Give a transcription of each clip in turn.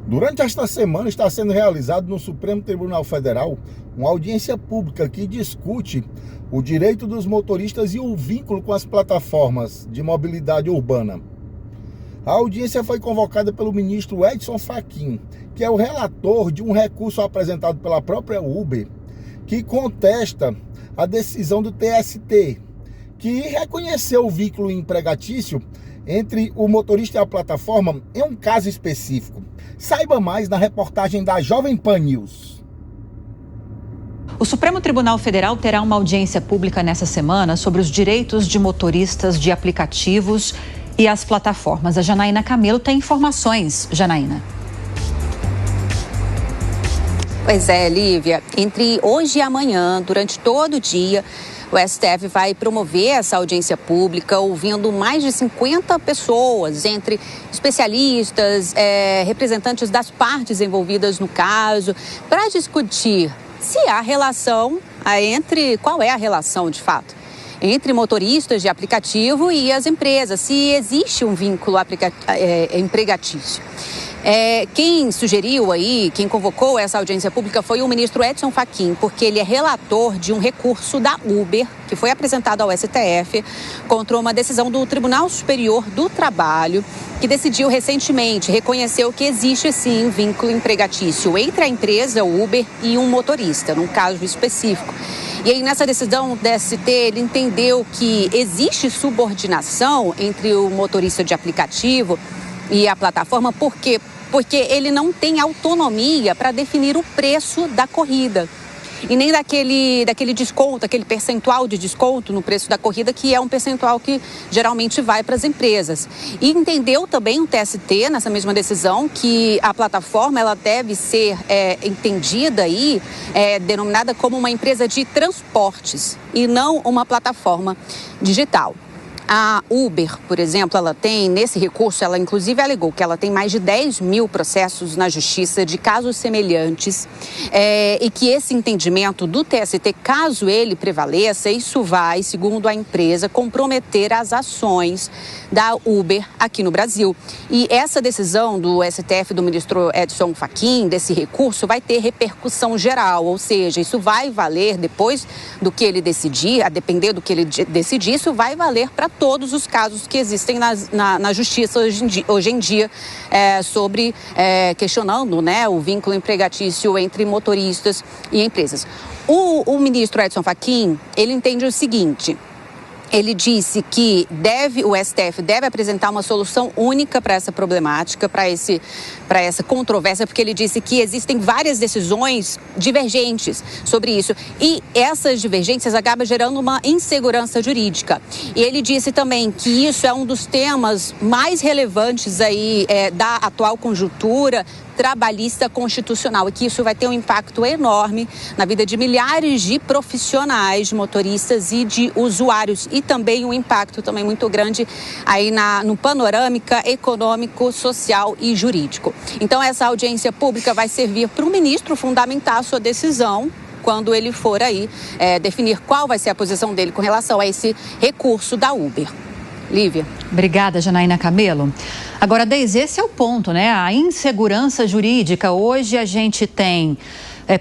Durante esta semana está sendo realizado no Supremo Tribunal Federal uma audiência pública que discute o direito dos motoristas e o vínculo com as plataformas de mobilidade urbana. A audiência foi convocada pelo ministro Edson Fachin, que é o relator de um recurso apresentado pela própria Uber, que contesta a decisão do TST, que reconheceu o vínculo empregatício entre o motorista e a plataforma em um caso específico. Saiba mais na reportagem da Jovem Pan News. O Supremo Tribunal Federal terá uma audiência pública nessa semana sobre os direitos de motoristas de aplicativos e as plataformas. A Janaína Camelo tem informações. Janaína. Pois é, Lívia. Entre hoje e amanhã, durante todo o dia, o STF vai promover essa audiência pública, ouvindo mais de 50 pessoas, entre especialistas, representantes das partes envolvidas no caso, para discutir se há relação qual é a relação de fato entre motoristas de aplicativo e as empresas, se existe um vínculo empregatício. Quem sugeriu quem convocou essa audiência pública foi o ministro Edson Fachin, porque ele é relator de um recurso da Uber, que foi apresentado ao STF, contra uma decisão do Tribunal Superior do Trabalho, que decidiu recentemente, reconheceu que existe sim vínculo empregatício entre a empresa Uber e um motorista, num caso específico. E aí, nessa decisão do ST, ele entendeu que existe subordinação entre o motorista de aplicativo e a plataforma, por quê? Porque ele não tem autonomia para definir o preço da corrida. E nem daquele desconto, aquele percentual de desconto no preço da corrida, que é um percentual que geralmente vai para as empresas. E entendeu também o TST, nessa mesma decisão, que a plataforma ela deve ser entendida denominada como uma empresa de transportes e não uma plataforma digital. A Uber, por exemplo, ela tem, nesse recurso, ela inclusive alegou que ela tem mais de 10 mil processos na justiça de casos semelhantes e que esse entendimento do TST, caso ele prevaleça, isso vai, segundo a empresa, comprometer as ações da Uber aqui no Brasil. E essa decisão do STF, do ministro Edson Fachin, desse recurso, vai ter repercussão geral, ou seja, isso vai valer depois do que ele decidir, a depender do que ele decidir, isso vai valer para todos os casos que existem na justiça hoje em dia sobre questionando o vínculo empregatício entre motoristas e empresas. O ministro Edson Fachin, ele entende o seguinte: ele disse que o STF deve apresentar uma solução única para essa problemática, para essa controvérsia, porque ele disse que existem várias decisões divergentes sobre isso. E essas divergências acabam gerando uma insegurança jurídica. E ele disse também que isso é um dos temas mais relevantes da atual conjuntura trabalhista constitucional, e que isso vai ter um impacto enorme na vida de milhares de profissionais, de motoristas e de usuários, e também um impacto também muito grande no panorâmica econômico, social e jurídico. Então, essa audiência pública vai servir para o ministro fundamentar a sua decisão quando ele for definir qual vai ser a posição dele com relação a esse recurso da Uber. Lívia. Obrigada, Janaína Camelo. Agora, Deise, esse é o ponto, a insegurança jurídica. Hoje a gente tem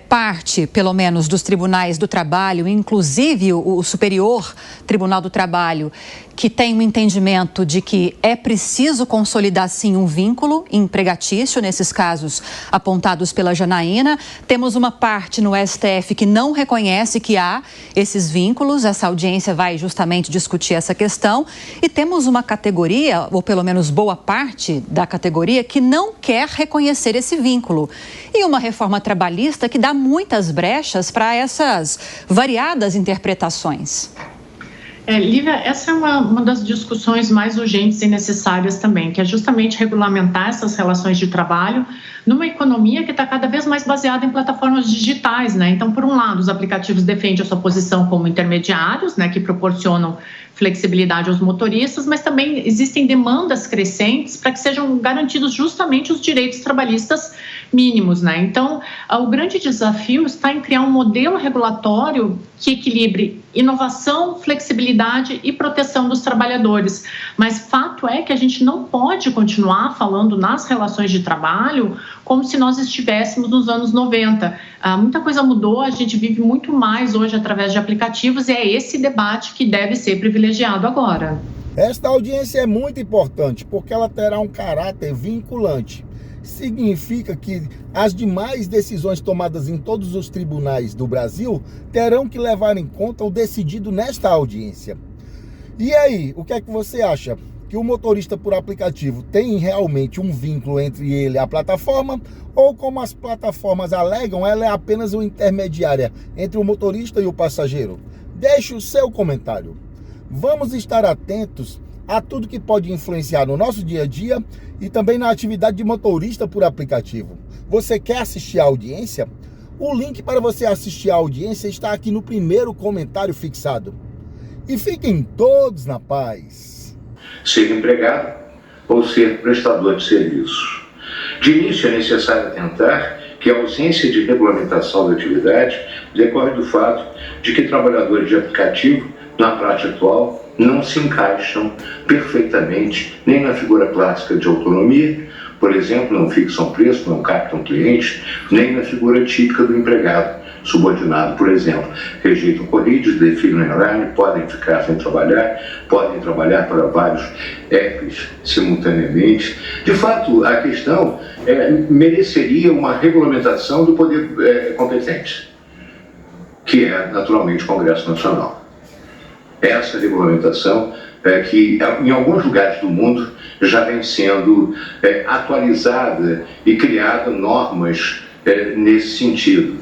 parte, pelo menos, dos tribunais do trabalho, inclusive o Superior Tribunal do Trabalho, que tem um entendimento de que é preciso consolidar, sim, um vínculo empregatício, nesses casos apontados pela Janaína. Temos uma parte no STF que não reconhece que há esses vínculos. Essa audiência vai justamente discutir essa questão. E temos uma categoria, ou pelo menos boa parte da categoria, que não quer reconhecer esse vínculo. E uma reforma trabalhista que dá muitas brechas para essas variadas interpretações. Lívia, essa é uma das discussões mais urgentes e necessárias também, que é justamente regulamentar essas relações de trabalho numa economia que está cada vez mais baseada em plataformas digitais, Então, por um lado, os aplicativos defendem a sua posição como intermediários, que proporcionam flexibilidade aos motoristas, mas também existem demandas crescentes para que sejam garantidos justamente os direitos trabalhistas mínimos, Então, o grande desafio está em criar um modelo regulatório que equilibre inovação, flexibilidade e proteção dos trabalhadores. Mas fato é que a gente não pode continuar falando nas relações de trabalho como se nós estivéssemos nos anos 90. Muita coisa mudou, a gente vive muito mais hoje através de aplicativos e é esse debate que deve ser privilegiado agora. Esta audiência é muito importante porque ela terá um caráter vinculante. Significa que as demais decisões tomadas em todos os tribunais do Brasil terão que levar em conta o decidido nesta audiência. E aí, o que é que você acha? Que o motorista por aplicativo tem realmente um vínculo entre ele e a plataforma? Ou, como as plataformas alegam, ela é apenas uma intermediária entre o motorista e o passageiro? Deixe o seu comentário. Vamos estar atentos a tudo que pode influenciar no nosso dia a dia e também na atividade de motorista por aplicativo. Você quer assistir a audiência? O link para você assistir a audiência está aqui no primeiro comentário fixado. E fiquem todos na paz. Ser empregado ou ser prestador de serviços. De início é necessário atentar que a ausência de regulamentação da atividade decorre do fato de que trabalhadores de aplicativo, na prática atual, não se encaixam perfeitamente nem na figura clássica de autonomia, por exemplo, não fixam preço, não captam clientes, nem na figura típica do empregado subordinado, por exemplo. Rejeitam corridas, definem horário, podem ficar sem trabalhar, podem trabalhar para vários apps simultaneamente. De fato, a questão mereceria uma regulamentação do poder competente, que é, naturalmente, o Congresso Nacional. Essa regulamentação que em alguns lugares do mundo já vem sendo atualizada e criada normas nesse sentido.